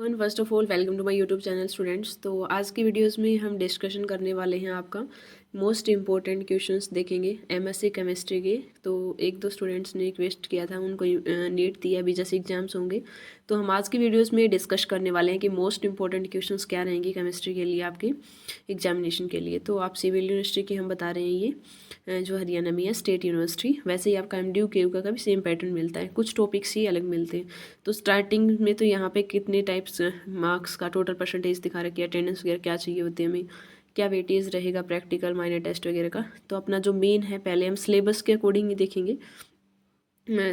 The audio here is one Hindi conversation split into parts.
Everyone, first of all welcome to my YouTube channel students. तो आज की वीडियोस में हम डिस्कशन करने वाले हैं आपका मोस्ट इम्पॉर्टेंट क्वेश्चंस देखेंगे एमएससी केमिस्ट्री के। तो एक दो स्टूडेंट्स ने रिक्वेस्ट किया था, उनको नीट दिया, अभी जैसे एग्जाम्स होंगे। तो हम आज की वीडियोस में डिस्कस करने वाले हैं कि मोस्ट इंपॉर्टेंट क्वेश्चंस क्या रहेंगे केमिस्ट्री के लिए आपके एग्जामिनेशन के लिए। तो आप सिविल यूनिवर्सिटी की हम बता रहे हैं, ये जो हरियाणा में है स्टेट यूनिवर्सिटी। वैसे ही आपका एमडीयू केयू का भी सेम पैटर्न मिलता है, कुछ टॉपिक्स ही अलग मिलते हैं। तो स्टार्टिंग में तो यहाँ पे कितने टाइप्स मार्क्स का टोटल परसेंटेज दिखा रखी है, अटेंडेंस वगैरह क्या चाहिए होती है हमें, क्या वेटेज रहेगा प्रैक्टिकल माइनर टेस्ट वगैरह का। तो अपना जो मेन है, पहले हम सिलेबस के अकॉर्डिंग ही देखेंगे।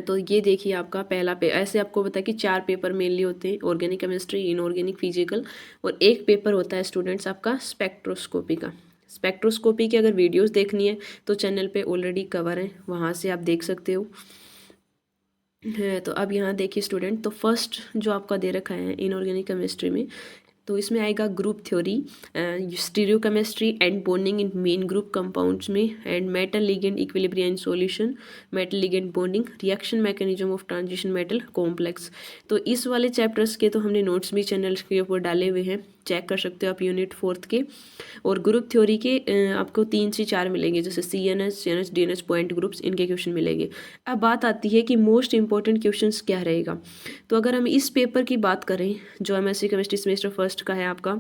तो ये देखिए आपका पहला ऐसे आपको पता है कि 4 पेपर मेनली होते हैं, ऑर्गेनिक केमिस्ट्री, इनऑर्गेनिक, फिजिकल, और एक पेपर होता है स्टूडेंट्स आपका स्पेक्ट्रोस्कोपी का। स्पेक्ट्रोस्कोपी की अगर वीडियोस देखनी है तो चैनल पे ऑलरेडी कवर है, वहाँ से आप देख सकते हो। है तो अब यहाँ देखिए स्टूडेंट, तो फर्स्ट जो आपका दे रखा है इनऑर्गेनिक केमिस्ट्री में, तो इसमें आएगा group theory, stereo chemistry and bonding in main group compounds में, and metal ligand equilibrium solution, metal ligand bonding, reaction mechanism of transition metal complex. तो इस वाले चैप्टर्स के तो हमने नोट्स भी चैनल के ऊपर डाले हुए हैं, चेक कर सकते हो आप यूनिट 4 के। और ग्रुप थ्योरी के आपको 3 से 4 मिलेंगे, जैसे CNS, CNS, DNS point groups, इनके क्वेश्चन मिलेंगे। अब बात आती है कि मोस्ट इंपॉर्टेंट क्वेश्चंस क्या रहेगा। तो अगर हम इस पेपर की बात करें जो एमएससी केमिस्ट्री सेमेस्टर फर्स्ट का है आपका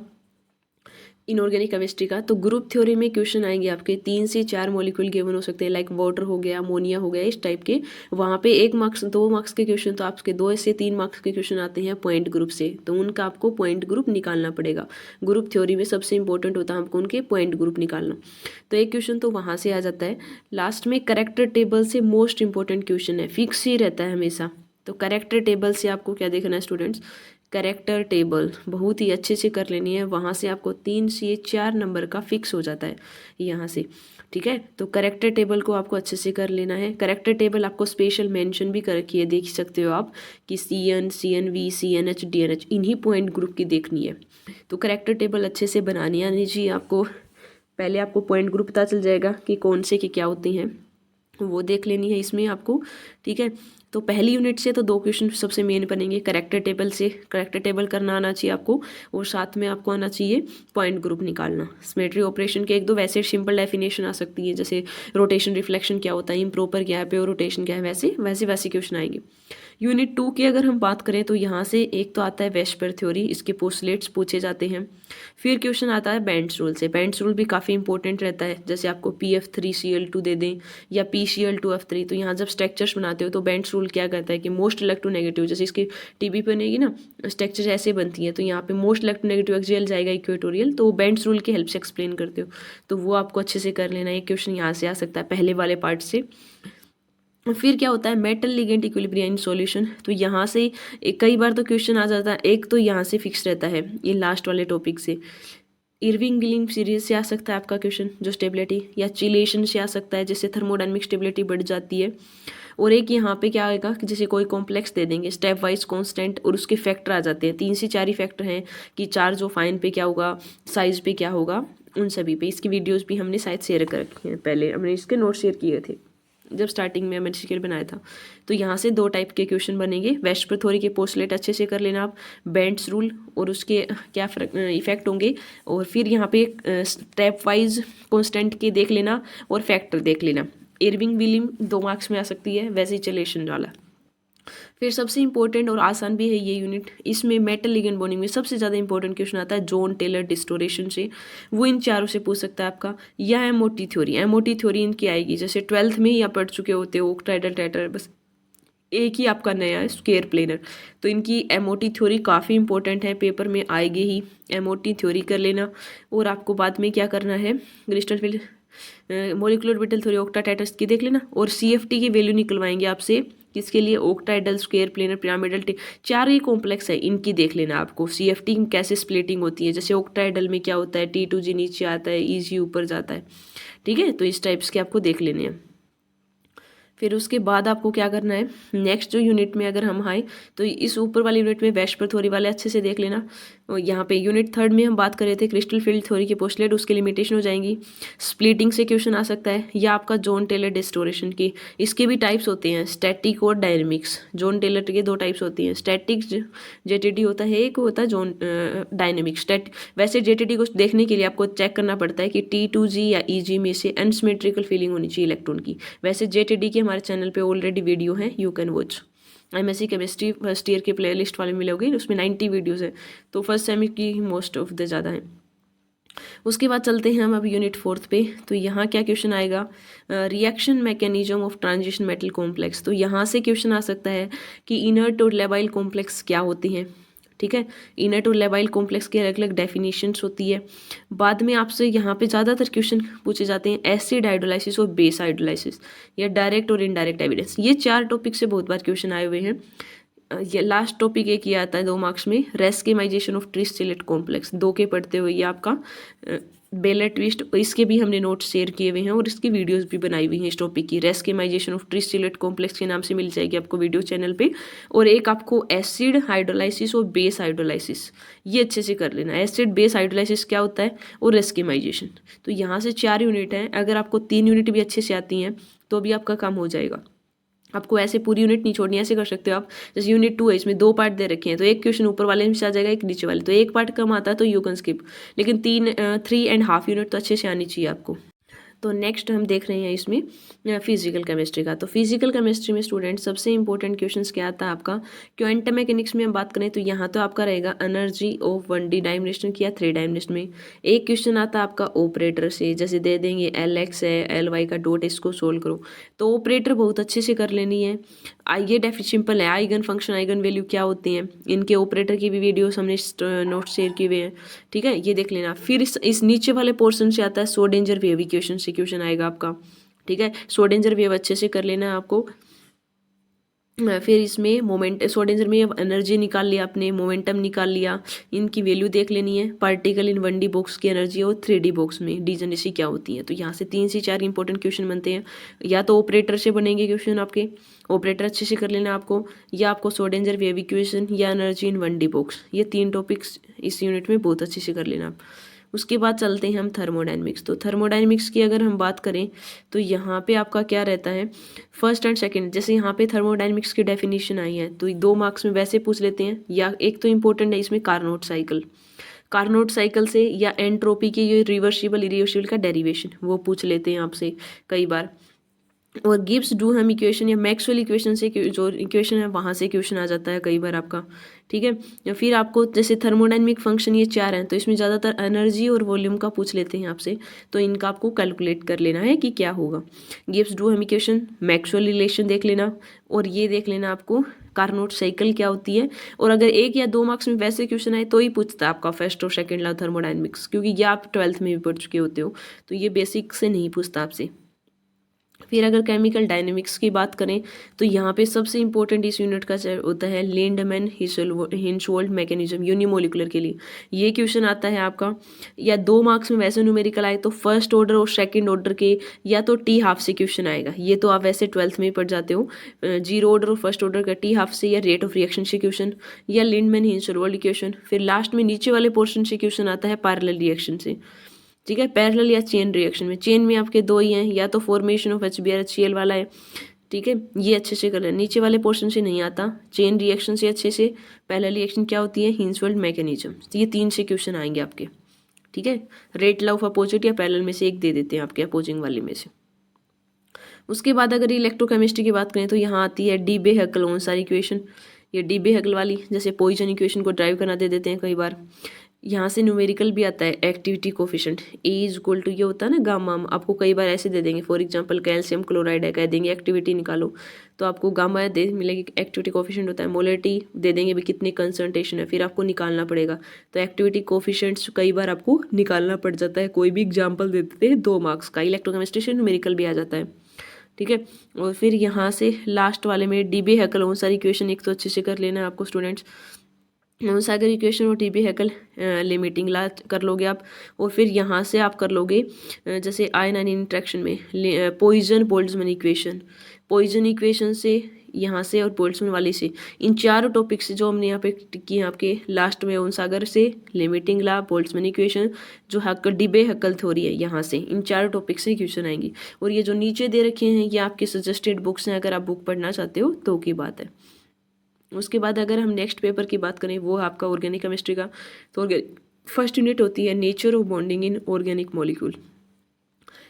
इनऑर्गेनिक केमिस्ट्री का, तो ग्रुप थ्योरी में क्वेश्चन आएंगे आपके 3 से 4 मॉलिक्यूल गिवन हो सकते हैं, लाइक वाटर हो गया, अमोनिया हो गया, इस टाइप के। वहाँ पे 1 मार्क्स 2 मार्क्स के क्वेश्चन, तो आपके 2 से 3 मार्क्स के क्वेश्चन आते हैं पॉइंट ग्रुप से, तो उनका आपको पॉइंट ग्रुप निकालना पड़ेगा। ग्रुप थ्योरी में सबसे इंपॉर्टेंट होता है हमको उनके पॉइंट ग्रुप निकालना। तो एक क्वेश्चन तो वहाँ से आ जाता है। लास्ट में करेक्टर टेबल से मोस्ट इंपॉर्टेंट क्वेश्चन है, फिक्स ही रहता है हमेशा। तो करेक्टर टेबल से आपको क्या देखना है स्टूडेंट्स, करेक्टर टेबल बहुत ही अच्छे से कर लेनी है, वहाँ से आपको 3 से 4 नंबर का फिक्स हो जाता है यहाँ से। ठीक है, तो करेक्टर टेबल को आपको अच्छे से कर लेना है। करेक्टर टेबल आपको स्पेशल मेंशन भी कर रखी है, देख सकते हो आप कि CN, CNV, CNH, DNH, इन्हीं पॉइंट ग्रुप की देखनी है। तो करेक्टर टेबल अच्छे से बनानी आनी चाहिए आपको। पहले आपको पॉइंट ग्रुप पता चल जाएगा कि कौन से की क्या होती हैं, वो देख लेनी है इसमें आपको। ठीक है, तो पहली यूनिट से तो 2 क्वेश्चन सबसे मेन बनेंगे करेक्टर टेबल से। करेक्टर टेबल करना आना चाहिए आपको, और साथ में आपको आना चाहिए पॉइंट ग्रुप निकालना। सिमेट्री ऑपरेशन के 1-2 वैसे सिंपल डेफिनेशन आ सकती है, जैसे रोटेशन रिफ्लेक्शन क्या होता है, इम्प्रॉपर क्या है, प्योर रोटेशन क्या है, वैसे क्वेश्चन आएंगे। यूनिट 2 की अगर हम बात करें तो यहाँ से एक तो आता है वेस्पर थ्योरी, इसके पोस्टलेट्स पूछे जाते हैं। फिर क्वेश्चन आता है बेंड्स रूल से। बेंड्स रूल भी काफ़ी इंपॉर्टेंट रहता है, जैसे आपको PF3Cl2 दे दें या PCl2F3, तो यहाँ जब स्ट्रक्चर्स बनाते हो तो बेंड्स रूल क्या कहता है कि मोस्ट इलेक्ट्रोनेगेटिव, जैसे इसकी टीबी पे बनेगी ना स्ट्रक्चर ऐसे बनती है, तो यहाँ पे मोस्ट इलेक्ट्रोनेगेटिव एक्सियल जाएगा इक्वेटोरियल, तो बेंड्स रूल की हेल्प से एक्सप्लेन करते हो, तो वो आपको अच्छे से कर लेना है। एक क्वेश्चन यहाँ से आ सकता है पहले वाले पार्ट से। फिर क्या होता है मेटल लिगेंड इक्विलिब्रियम सॉल्यूशन, तो यहाँ से कई बार तो क्वेश्चन आ जाता है, एक तो यहाँ से फिक्स रहता है ये लास्ट वाले टॉपिक से। इरविंग गिलिंग सीरीज से आ सकता है आपका क्वेश्चन जो स्टेबिलिटी, या चिलेशन से आ सकता है, जैसे थर्मोडायनेमिक स्टेबिलिटी बढ़ जाती है। और एक यहाँ पे क्या आएगा कि जैसे कोई कॉम्प्लेक्स दे देंगे स्टेप वाइज कांस्टेंट, और उसके फैक्टर आ जाते हैं, 3 से 4 ही फैक्टर हैं कि चार्ज ऑफ आयन पे क्या होगा, साइज पे क्या होगा, उन सभी पे। इसकी वीडियोस भी हमने शायद शेयर कर रखी हैं, पहले हमने इसके नोट शेयर किए थे जब स्टार्टिंग में मैंने सीक्रेट बनाया था। तो यहाँ से 2 टाइप के क्वेश्चन बनेंगे। वेस्पर थ्योरी के पोस्टलेट अच्छे से कर लेना आप, बेंड्स रूल और उसके क्या इफेक्ट होंगे, और फिर यहाँ पे स्टेप वाइज कांस्टेंट के देख लेना और फैक्टर देख लेना। इरविंग विलियम 2 मार्क्स में आ सकती है, वैसे ही चलेशन वाला। फिर सबसे इंपॉर्टेंट और आसान भी है ये यूनिट, इसमें मेटल लिगेंड बॉन्डिंग में सबसे ज़्यादा इंपॉर्टेंट क्वेश्चन आता है जॉन टेलर डिस्टोरेशन से, वो इन चारों से पूछ सकता है आपका। या एमओटी थ्योरी, एमओटी थ्योरी इनकी आएगी, जैसे 12th में ही आप पढ़ चुके होते हो ऑक्टाइडल टेट्रा, बस एक ही आपका नया है स्क्वायर प्लेनर। तो इनकी एमओटी थ्योरी काफ़ी इंपॉर्टेंट है, पेपर में आएगी ही, एमओटी थ्योरी कर लेना। और आपको बाद में क्या करना है, crystal field molecular orbital theory ऑक्टाटाइटस की देख लेना, और CFT की वैल्यू निकलवाएंगे आपसे, किसके लिए, ऑक्टाइडल, स्क्वायर प्लेनर, पिरामिडल, 4 ही कॉम्प्लेक्स है, इनकी देख लेना आपको। CFT में कैसे स्प्लिटिंग होती है, जैसे ऑक्टाइडल में क्या होता है, T2G नीचे आता है, EG ऊपर जाता है। ठीक है, तो इस टाइप्स के आपको देख लेने हैं। फिर उसके बाद आपको क्या करना है, नेक्स्ट जो यूनिट में अगर हम आए तो इस ऊपर वाली यूनिट में वेस्पर थ्योरी वाले अच्छे से देख लेना। और यहाँ पे यूनिट 3 में हम बात कर रहे थे क्रिस्टल फील्ड थ्योरी के पोस्टलेट, उसकी लिमिटेशन हो जाएंगी। स्प्लिटिंग से क्वेश्चन आ सकता है, या आपका जॉन टेलर डिस्टोरेशन की, इसके भी टाइप्स होते हैं स्टैटिक और डायनेमिक्स। जॉन टेलर के 2 टाइप्स होती हैं, स्टैटिक जेटीडी होता है एक, होता है जॉन डायनेमिक स्टैट। वैसे जेटीडी को देखने के लिए आपको चेक करना पड़ता है कि T2G या EG में से अनसिमेट्रिकल फीलिंग होनी चाहिए इलेक्ट्रॉन की। वैसे जेटीडी की हमारे चैनल पे ऑलरेडी वीडियो है, you can watch. MSc chemistry first year के प्ले लिस्ट वाले मिलोगे, उसमें 90 वीडियोज़ है, तो फर्स्ट सेम की मोस्ट ऑफ द ज़्यादा है। उसके बाद चलते हैं हम अब यूनिट 4 पे। तो यहाँ क्या क्वेश्चन आएगा, reaction mechanism of transition metal complex. तो यहाँ से क्वेश्चन आ सकता है कि इनर्ट और लेबाइल कॉम्प्लेक्स क्या होती हैं। ठीक है, इनर्ट और लेबाइल कॉम्प्लेक्स की अलग अलग डेफिनेशंस होती है। बाद में आपसे यहाँ पे ज़्यादातर क्वेश्चन पूछे जाते हैं एसिड हाइड्रोलाइसिस और बेस हाइड्रोलाइसिस, या डायरेक्ट और इनडायरेक्ट एविडेंस। ये 4 टॉपिक से बहुत बार क्वेश्चन आए हुए हैं। ये लास्ट टॉपिक एक ये आता है 2 मार्क्स में, रेस्केमाइजेशन ऑफ ट्रिस्टिलेट कॉम्प्लेक्स, 2 के पढ़ते हुए ये आपका बेलर ट्विस्ट, इसके भी हमने नोट्स शेयर किए हुए हैं और इसकी वीडियोस भी बनाई हुई हैं इस टॉपिक की। रेस्केमाइजेशन ऑफ ट्रिस्टिलेट कॉम्प्लेक्स के नाम से मिल जाएगी आपको वीडियो चैनल पे। और एक आपको एसिड हाइड्रोलाइसिस और बेस हाइड्रोलाइसिस, ये अच्छे से कर लेना। एसिड बेस हाइड्रोलाइसिस क्या होता है, और रेस्केमाइजेशन। तो यहाँ से 4 यूनिट हैं, अगर आपको 3 यूनिट भी अच्छे से आती हैं तो भी आपका काम हो जाएगा। आपको ऐसे पूरी यूनिट नहीं छोड़नी, ऐसे कर सकते हो आप। जैसे यूनिट 2 है, इसमें 2 पार्ट दे रखे हैं, तो एक क्वेश्चन ऊपर वाले में से आ जाएगा, एक नीचे वाले, तो एक पार्ट कम आता है तो यू कैन स्किप। लेकिन 3.5 यूनिट तो अच्छे से आनी चाहिए आपको। तो नेक्स्ट हम देख रहे हैं इसमें फिजिकल केमिस्ट्री का। तो फिजिकल केमिस्ट्री में स्टूडेंट सबसे इंपॉर्टेंट क्वेश्चंस क्या आता है आपका, क्वांटम मैकेनिक्स में हम बात करें तो यहाँ तो आपका रहेगा एनर्जी ऑफ 1D डायमेंशन की या 3 डायमेंशन में। एक क्वेश्चन आता है आपका ऑपरेटर से, जैसे दे देंगे Lx है Ly का डॉट, इसको सोल्व करो। तो ऑपरेटर बहुत अच्छे से कर लेनी है। ये डेफिनेशन सिंपल है, आइगन फंक्शन आइगन वैल्यू क्या होती हैं, इनके ऑपरेटर की भी वीडियोस हमने नोट शेयर किए हुए हैं। ठीक है, ये देख लेना। फिर इस नीचे वाले पोर्शन से आता है सोडेंजर वेव इक्वेशन से क्वेश्चन आएगा आपका। ठीक है, सोडेंजर वेव अच्छे से कर लेना है आपको। फिर इसमें मोमेंट, सोडेंजर में अब एनर्जी निकाल लिया आपने, मोमेंटम निकाल लिया, इनकी वैल्यू देख लेनी है। पार्टिकल इन 1D बॉक्स की एनर्जी और 3D बॉक्स में डिजनरेसी क्या होती है। तो यहाँ से 3 से 4 इंपॉर्टेंट क्वेश्चन बनते हैं। या तो ऑपरेटर से बनेंगे क्वेश्चन आपके, ऑपरेटर अच्छे से कर लेना आपको, या आपको सोडेंजर वेव इक्वेशन या एनर्जी इन 1D बॉक्स, ये 3 टॉपिक्स इस यूनिट में बहुत अच्छे से कर लेना आप। उसके बाद चलते हैं हम थर्मोडायनेमिक्स। तो थर्मोडायनेमिक्स की अगर हम बात करें तो यहाँ पे आपका क्या रहता है, फर्स्ट एंड सेकंड, जैसे यहाँ पे थर्मोडायनेमिक्स की डेफिनेशन आई है तो 2 मार्क्स में वैसे पूछ लेते हैं, या एक तो इंपॉर्टेंट है इसमें कार्नोट साइकिल, कार्नोट साइकिल से, या एंट्रोपी के ये रिवर्सिबल इरिवर्सिबल का डेरिवेशन वो पूछ लेते हैं आपसे कई बार। और गिब्स डूहम इक्वेशन या मैक्सवेल इक्वेशन से जो इक्वेशन है वहाँ से क्वेश्चन आ जाता है कई बार आपका। ठीक है, या फिर आपको जैसे थर्मोडायनेमिक फंक्शन ये 4 हैं, तो इसमें ज़्यादातर एनर्जी और वॉल्यूम का पूछ लेते हैं आपसे, तो इनका आपको कैलकुलेट कर लेना है कि क्या होगा। गिब्स डूहम इक्वेशन, मैक्सवेल रिलेशन देख लेना, और ये देख लेना आपको कार्नोट साइकिल क्या होती है। और अगर 1 या 2 मार्क्स में वैसे क्वेश्चन आए तो ही पूछता है आपका फर्स्ट और सेकेंड ला थर्मोडायनेमिक्स, क्योंकि ये आप 12th में भी पढ़ चुके होते हो, तो ये बेसिक से नहीं पूछता आपसे। फिर अगर केमिकल डायनेमिक्स की बात करें तो यहाँ पे सबसे इंपॉर्टेंट इस यूनिट का होता है लिंडमैन हिंसवोल्ड मैकेनिज्म यूनिमोलिकुलर के लिए। ये क्वेश्चन आता है आपका, या 2 मार्क्स में वैसे न्यूमेरिकल आए तो फर्स्ट ऑर्डर और सेकंड ऑर्डर के, या तो T½ से क्वेश्चन आएगा, ये तो आप वैसे 12th में ही पढ़ जाते हो। 0 ऑर्डर और फर्स्ट ऑर्डर का T½ से, या रेट ऑफ रिएक्शन से क्वेश्चन, या लिंडमैन हिंसवोल्ड इक्वेशन। फिर लास्ट में नीचे वाले पोर्शन से क्वेश्चन आता है पैरेलल रिएक्शन से। ठीक है, पैरेलल या चेन रिएक्शन में, चेन में आपके 2 ही हैं, या तो फॉर्मेशन ऑफ HBr HCl वाला है। ठीक है, ये अच्छे से कर लें। नीचे वाले पोर्शन से नहीं आता, चेन रिएक्शन से अच्छे से। पहला रिएक्शन क्या होती है, हिंसवोल्ड मैकेनिज्म, ये 3 से क्वेश्चन आएंगे आपके। ठीक है, रेट लॉ ऑफ अपोजिट या पैरेलल में से एक दे देते हैं आपके अपोजिंग वाले में से। उसके बाद अगर इलेक्ट्रोकेमिस्ट्री की बात करें तो यहाँ आती है डी बेहकल सारी इक्वेशन, ये डी बेहकल वाली, जैसे पॉइजन इक्वेशन को ड्राइव करना दे देते हैं कई बार। यहाँ से न्यूमेरिकल भी आता है, एक्टिविटी कोफिशिएंट A=, ये होता है ना गामा, आपको कई बार ऐसे दे देंगे, फॉर एग्जांपल कैल्शियम क्लोराइड है, कह देंगे एक्टिविटी निकालो, तो आपको गामा दे मिलेगी, एक्टिविटी कोफिशिएंट होता है। मोलरिटी दे देंगे भी कितनी कंसंट्रेशन है, फिर आपको निकालना पड़ेगा। तो एक्टिविटी कोफिशिएंट्स कई बार आपको निकालना पड़ जाता है। कोई भी एग्जाम्पल दे देते हैं 2 मार्क्स का, इलेक्ट्रोकेमिस्ट्री से न्यूमेरिकल भी आ जाता है। ठीक है, और फिर यहाँ से लास्ट वाले में डी बेहकल सारी इक्वेशन एक तो अच्छे से कर लेना है आपको स्टूडेंट्स। मोहन-सागर इक्वेशन और टी.बी. हैकल लिमिटिंग ला कर लोगे आप। और फिर यहाँ से आप कर लोगे जैसे आयन आयन इंटरेक्शन में Poisson Boltzmann equation, Poisson equation से यहाँ से और बोल्ट्जमैन वाली से, इन चारों टॉपिक से जो हमने यहाँ पे किए आपके लास्ट में मोहन-सागर से लिमिटिंग ला, बोल्ट्जमैन इक्वेशन, जो हैकल डिबे हैकल थ्योरी है, यहाँ से इन चारों टॉपिक से क्वेश्चन आएंगे। और ये जो नीचे दे रखे हैं ये आपके सजेस्टेड बुक्स हैं, अगर आप बुक पढ़ना चाहते हो तो की बात है। उसके बाद अगर हम नेक्स्ट पेपर की बात करें वो आपका ऑर्गेनिक केमिस्ट्री का, तो फर्स्ट यूनिट होती है nature of bonding in organic molecule.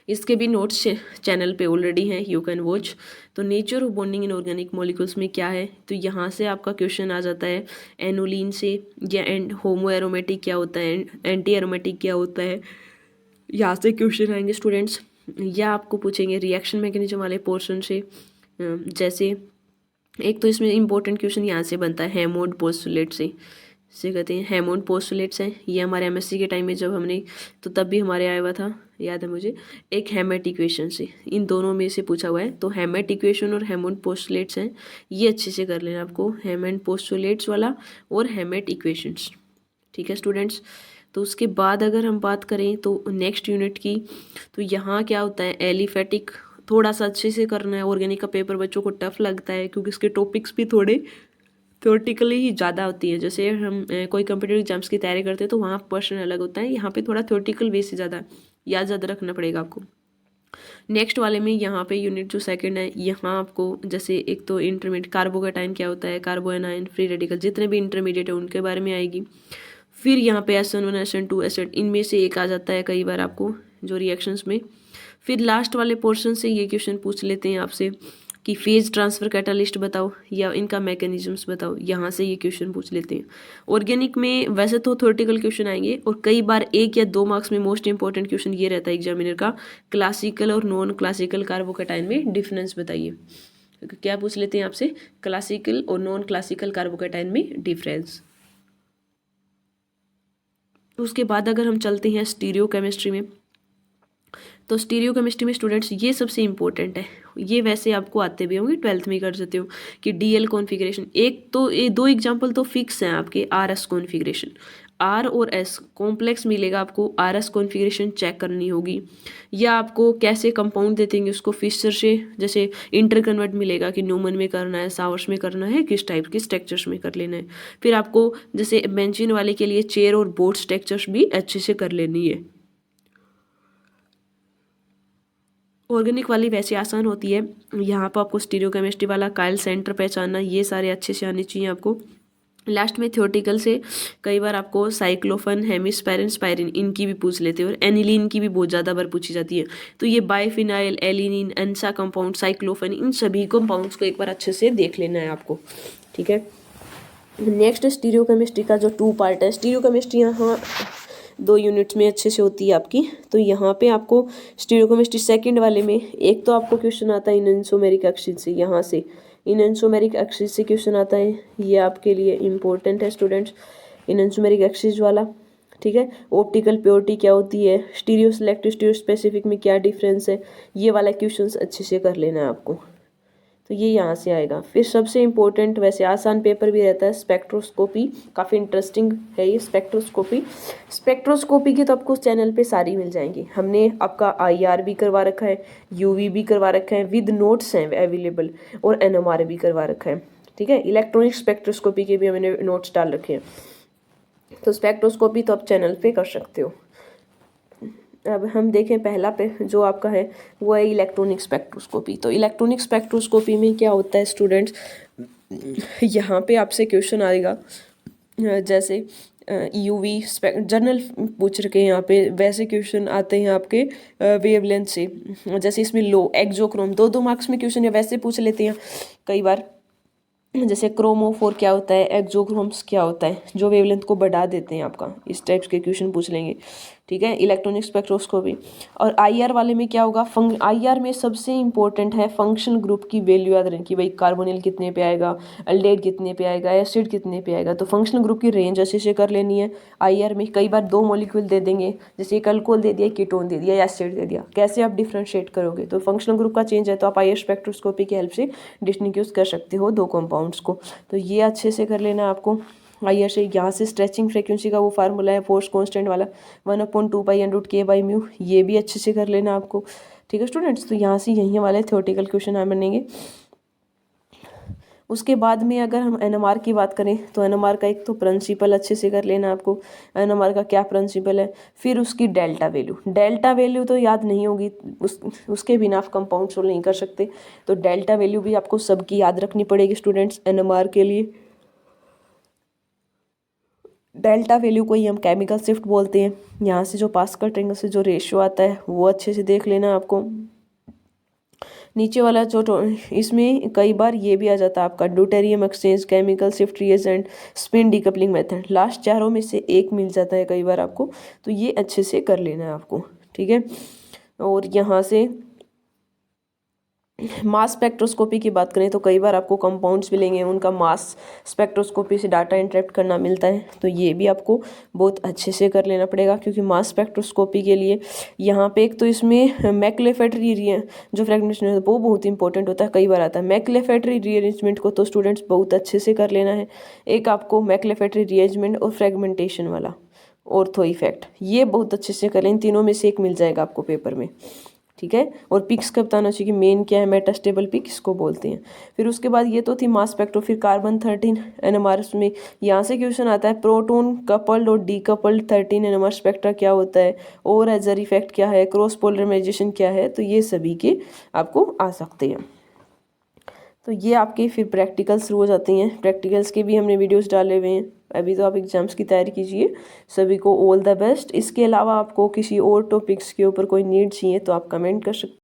इसके भी नोट्स चैनल पे ऑलरेडी हैं, यू कैन वॉच। तो nature of bonding in organic molecules में क्या है, तो यहाँ से आपका क्वेश्चन आ जाता है एनोलिन से, या होमो एरोमेटिक क्या होता है, एंटी एरोमेटिक क्या होता है, यहाँ से क्वेश्चन आएंगे स्टूडेंट्स। या आपको पूछेंगे रिएक्शन मैकेनिज्म वाले पोर्शन से, जैसे एक तो इसमें इंपॉर्टेंट क्वेश्चन यहाँ से बनता है हेमोड पोस्टुलेट से कहते हैं हेमोड पोस्टुलेट्स हैं। ये हमारे एमएससी के टाइम में जब हमने, तो तब भी हमारे आया हुआ था, याद है मुझे, एक हेमेट इक्वेशन से, इन दोनों में से पूछा हुआ है। तो हेमेट इक्वेशन और हेमोड पोस्टुलेट्स हैं, ये अच्छे से कर लेना आपको, हेमेट पोस्टुलेट्स वाला और हेमेट इक्वेशंस, ठीक है स्टूडेंट्स। तो उसके बाद अगर हम बात करें तो नेक्स्ट यूनिट की, तो यहाँ क्या होता है एलिफेटिक, थोड़ा सा अच्छे से करना है। ऑर्गेनिक का पेपर बच्चों को टफ लगता है क्योंकि इसके टॉपिक्स भी थोड़े थ्योरेटिकली ही ज़्यादा होती है। जैसे हम कोई कम्पिटिटिव एग्जाम्स की तैयारी करते हैं तो वहाँ क्वेश्चन अलग होता है, यहाँ पे थोड़ा थ्योरेटिकल बेस से ज़्यादा याद ज़्यादा रखना पड़ेगा आपको। नेक्स्ट वाले में यहाँ पे यूनिट जो सेकंड है, यहाँ आपको जैसे एक तो इंटरमीडिएट कार्बोकेटाइन क्या होता है, कार्बो एनायन, फ्री रेडिकल, जितने भी इंटरमीडिएट है उनके बारे में आएगी। फिर यहाँ पे SN1 SN2 एसिड, इनमें से एक आ जाता है कई बार आपको जो रिएक्शंस में। फिर लास्ट वाले पोर्शन से ये क्वेश्चन पूछ लेते हैं आपसे कि फेज ट्रांसफर कैटालिस्ट बताओ या इनका मैकेनिज्म्स बताओ, यहाँ से ये क्वेश्चन पूछ लेते हैं। ऑर्गेनिक में वैसे तो थ्योरेटिकल क्वेश्चन आएंगे और कई बार 1 या 2 मार्क्स में मोस्ट इंपॉर्टेंट क्वेश्चन ये रहता है एग्जामिनर का, क्लासिकल और नॉन क्लासिकल कार्बोकेटाइन में डिफरेंस बताइए। क्या पूछ लेते हैं आपसे, क्लासिकल और नॉन क्लासिकल कार्बोकेटाइन में डिफरेंस। उसके बाद अगर हम चलते हैं स्टीरियो केमिस्ट्री में, तो स्टीरियो केमिस्ट्री में स्टूडेंट्स ये सबसे इंपॉर्टेंट है। ये वैसे आपको आते भी होंगे, 12th में कर सकते हो कि DL कॉन्फ़िगरेशन, एक तो ये 2 एग्जाम्पल तो फिक्स हैं आपके, RS कॉन्फ़िगरेशन, R और S कॉम्प्लेक्स मिलेगा आपको, RS कॉन्फ़िगरेशन चेक करनी होगी। या आपको कैसे कंपाउंड देते हैं उसको फिशर से, जैसे इंटरकन्वर्ट मिलेगा कि न्यूमन में करना है, सावर्स में करना है, किस टाइप के स्ट्रक्चर्स में कर लेना है। फिर आपको जैसे बेंजीन वाले के लिए चेयर और बोर्ड स्ट्रक्चर्स भी अच्छे से कर लेनी है। ऑर्गेनिक वाली वैसे आसान होती है, यहाँ पर आपको स्टीरियो केमिस्ट्री वाला काइल सेंटर पहचानना, ये सारे अच्छे से आने चाहिए आपको। लास्ट में थ्योरेटिकल से कई बार आपको साइक्लोफन, हेमिस्पायरिन, स्पायरिन, इनकी भी पूछ लेते हैं और एनिलीन की भी बहुत ज़्यादा बार पूछी जाती है। तो ये बाइफिनाइल, एलिनिन, एंसा कंपाउंड, साइक्लोफन, इन सभी कंपाउंड्स को एक बार अच्छे से देख लेना है आपको, ठीक है। नेक्स्ट स्टीरियो केमिस्ट्री का जो 2 पार्ट है, स्टीरियो केमिस्ट्री यहाँ 2 यूनिट्स में अच्छे से होती है आपकी। तो यहाँ पे आपको स्टीरियो केमिस्ट्री सेकंड वाले में एक तो आपको क्वेश्चन आता है इनएंसोमेरिक एक्सिस से, यहाँ से इनएंसोमेरिक एक्सिस से क्वेश्चन आता है, ये आपके लिए इम्पोर्टेंट है स्टूडेंट्स, इनएंसोमेरिक एक्सिस वाला, ठीक है। ऑप्टिकल प्योरिटी क्या होती है, स्टीरियो सेलेक्टिव स्टीरियो स्पेसिफिक में क्या डिफरेंस है, ये वाला क्वेश्चन अच्छे से कर लेना है आपको। तो ये यहाँ से आएगा। फिर सबसे इम्पोर्टेंट, वैसे आसान पेपर भी रहता है, स्पेक्ट्रोस्कोपी, काफ़ी इंटरेस्टिंग है ये स्पेक्ट्रोस्कोपी। स्पेक्ट्रोस्कोपी की तो आपको चैनल पे सारी मिल जाएंगी। हमने आपका IR भी करवा रखा है, UV भी करवा रखा है, विद नोट्स हैं अवेलेबल, और NMR भी करवा रखा है, ठीक है। इलेक्ट्रॉनिक स्पेक्ट्रोस्कोपी के भी हमने नोट्स डाल रखे हैं। तो स्पेक्ट्रोस्कोपी तो आप चैनल पे कर सकते हो। अब हम देखें पहला पे जो आपका है वो है इलेक्ट्रॉनिक स्पेक्ट्रोस्कोपी। तो इलेक्ट्रॉनिक स्पेक्ट्रोस्कोपी में क्या होता है स्टूडेंट्स, यहाँ पे आपसे क्वेश्चन आएगा जैसे UV जर्नल पूछ रखे हैं यहाँ पे, वैसे क्वेश्चन आते हैं आपके वेवलेंथ से, जैसे इसमें लो एक्सोक्रोम 2 मार्क्स में क्वेश्चन या वैसे पूछ लेते हैं कई बार, जैसे क्रोमोफोर क्या होता है, एक्सोक्रोम्स क्या होता है, जो वेवलेंथ को बढ़ा देते हैं आपका, इस टाइप्स के क्वेश्चन पूछ लेंगे, ठीक है। Electronic spectroscopy. और IR वाले में क्या होगा, IR में सबसे इंपॉर्टेंट है फंक्शनल ग्रुप की वैल्यू याद रखें कि भाई कार्बोनिल कितने पे आएगा, अल्डेहाइड कितने पे आएगा, एसिड कितने पे आएगा। तो फंक्शनल ग्रुप की रेंज अच्छे से कर लेनी है। IR में कई बार 2 मॉलिक्यूल दे देंगे, जैसे एक अल्कोहल दे दिया, कीटोन दे दिया, एसिड दे दिया, कैसे आप डिफ्रेंशिएट करोगे। तो फंक्शनल ग्रुप का चेंज है तो आप IR स्पेक्ट्रोस्कोपी की हेल्प से डिस्टिंग्विश कर सकते हो 2 कंपाउंड्स को। तो ये अच्छे से कर लेना आपको। हायर से यहाँ से स्ट्रेचिंग फ्रीक्वेंसी का वो फार्मूला है फोर्स कांस्टेंट वाला 1/2π√k/μ, ये भी अच्छे से कर लेना आपको। ठीक है स्टूडेंट्स, तो यहाँ से यही वाले थ्योरेटिकल क्वेश्चन हम बनेंगे। उसके बाद में अगर हम एनएमआर की बात करें तो एनएमआर का एक तो प्रिंसिपल अच्छे से कर लेना आपको, एनएमआर का क्या प्रिंसिपल है, फिर उसकी डेल्टा वैल्यू तो याद नहीं होगी, उसके बिना आप कंपाउंड सोल्व नहीं कर सकते, तो डेल्टा वैल्यू भी आपको सबकी याद रखनी पड़ेगी स्टूडेंट्स एनएमआर के लिए। डेल्टा वैल्यू को ही हम केमिकल शिफ्ट बोलते हैं। यहाँ से जो पास्कल ट्रायंगल से जो रेशियो आता है वो अच्छे से देख लेना आपको। नीचे वाला जो इसमें कई बार ये भी आ जाता है आपका deuterium exchange, chemical shift reagent, spin decoupling method, last चारों में से एक मिल जाता है कई बार आपको, तो ये अच्छे से कर लेना है आपको। ठीक है, और यहाँ से मास स्पेक्ट्रोस्कोपी की बात करें तो कई बार आपको कंपाउंड्स मिलेंगे, उनका मास स्पेक्ट्रोस्कोपी से डाटा इंटरेक्ट करना मिलता है, तो ये भी आपको बहुत अच्छे से कर लेना पड़ेगा, क्योंकि मास स्पेक्ट्रोस्कोपी के लिए यहाँ पे एक तो इसमें मैक्लेफेटरी जो फ्रेगमेंटेशन है वो बहुत इंपॉर्टेंट होता है, कई बार आता है। मैक्लेफेटरी रीअरेंजमेंट को तो स्टूडेंट्स बहुत अच्छे से कर लेना है। एक आपको मैक्लेफेटरी रीअरेंजमेंट और फ्रेगमेंटेशन वाला ऑर्थो इफेक्ट, ये बहुत अच्छे से कर लें, इन तीनों में से एक मिल जाएगा आपको पेपर में। ठीक है, और पिक्स का बताना चाहिए कि मेन क्या है, मेटास्टेबल पिक किसको बोलते हैं। फिर उसके बाद ये तो थी मास स्पेक्ट्रो, फिर कार्बन 13 एनएमआर में यहाँ से क्वेश्चन आता है प्रोटॉन कपल्ड और डीकपल्ड 13 एनएमआर स्पेक्ट्रा क्या होता है, और एजर इफेक्ट क्या है, क्रॉस पोलराइजेशन क्या है, तो ये सभी के आपको आ सकते हैं। तो ये आपके फिर प्रैक्टिकल्स शुरू हो जाती हैं, प्रैक्टिकल्स के भी हमने वीडियोस डाले हुए हैं। अभी तो आप एग्जाम्स की तैयारी कीजिए, सभी को ऑल द बेस्ट। इसके अलावा आपको किसी और टॉपिक्स के ऊपर कोई नीड चाहिए तो आप कमेंट कर सकते हैं।